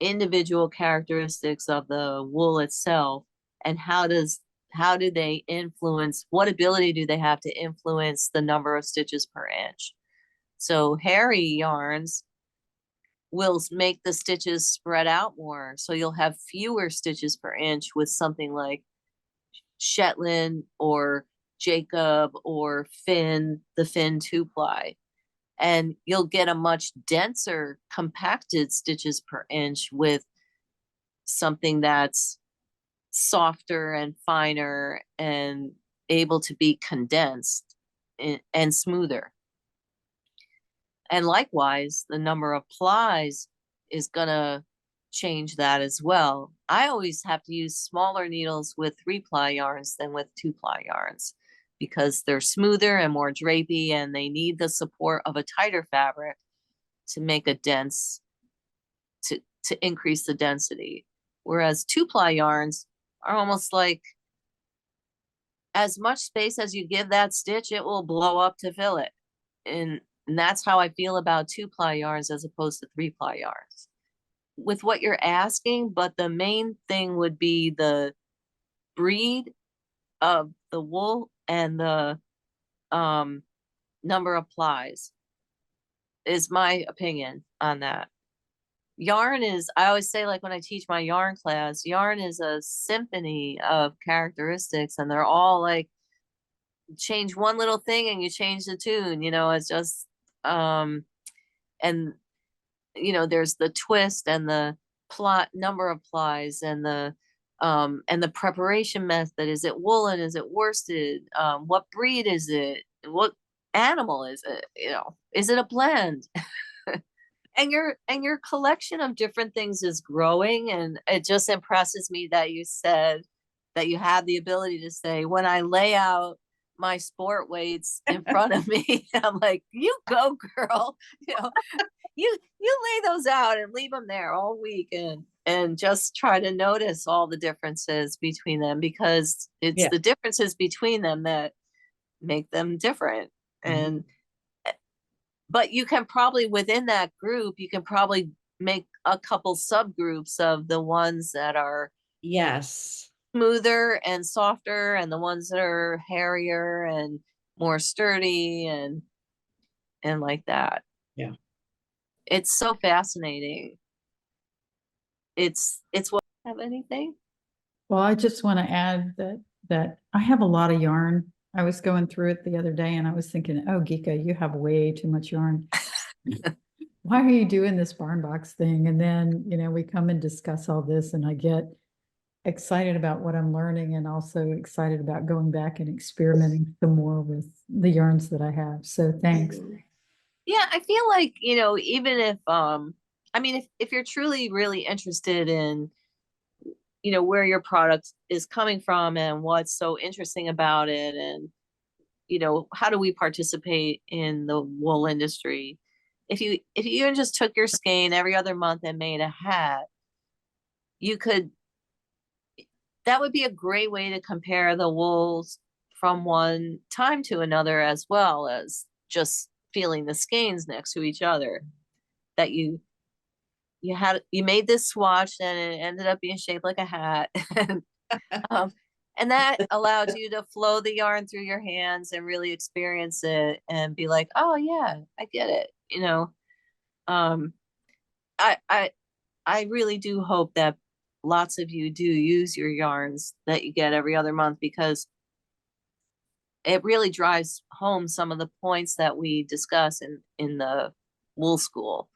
individual characteristics of the wool itself, and how do they influence, what ability do they have to influence the number of stitches per inch? So hairy yarns will make the stitches spread out more, so you'll have fewer stitches per inch with something like Shetland or Jacob or Finn, the Finn 2-ply. And you'll get a much denser compacted stitches per inch with something that's softer and finer and able to be condensed and smoother. And likewise, the number of plies is gonna change that as well. I always have to use smaller needles with 3-ply yarns than with 2-ply yarns because they're smoother and more drapey, and they need the support of a tighter fabric to make a dense, to increase the density. Whereas 2-ply yarns are almost like as much space as you give that stitch, it will blow up to fill it. And that's how I feel about 2-ply yarns as opposed to 3-ply yarns. With what you're asking, but the main thing would be the breed of the wool and the number of plies is my opinion on that. Yarn is, I always say, like when I teach my yarn class, yarn is a symphony of characteristics, and they're all like, change one little thing and you change the tune, it's just and there's the twist and the plot number of plies and the preparation method. Is it woolen? Is it worsted? What breed is it? What animal is it? Is it a blend? And your collection of different things is growing, and it just impresses me that you said that you have the ability to say, when I lay out my sport weights in front of me, I'm like, you go, girl. You lay those out and leave them there all week, and just try to notice all the differences between them, because it's Yeah. the differences between them that make them different. And but you can probably, within that group, you can probably make a couple subgroups of the ones that are Yes. smoother and softer, and the ones that are hairier and more sturdy and like that. Yeah. It's so fascinating. It's what, have anything? Well, I just want to add that I have a lot of yarn. I was going through it the other day and I was thinking, oh, Geeka, you have way too much yarn. Why are you doing this barn box thing? And then, we come and discuss all this, and I get excited about what I'm learning, and also excited about going back and experimenting some more with the yarns that I have. So thanks. Yeah, I feel like, even if I mean, if you're truly really interested in where your product is coming from and what's so interesting about it, and how do we participate in the wool industry, if you even just took your skein every other month and made a hat, that would be a great way to compare the wools from one time to another, as well as just feeling the skeins next to each other, that you made this swatch and it ended up being shaped like a hat. And that allowed you to flow the yarn through your hands and really experience it and be like, oh yeah, I get it. I really do hope that lots of you do use your yarns that you get every other month, because it really drives home some of the points that we discuss in the wool school.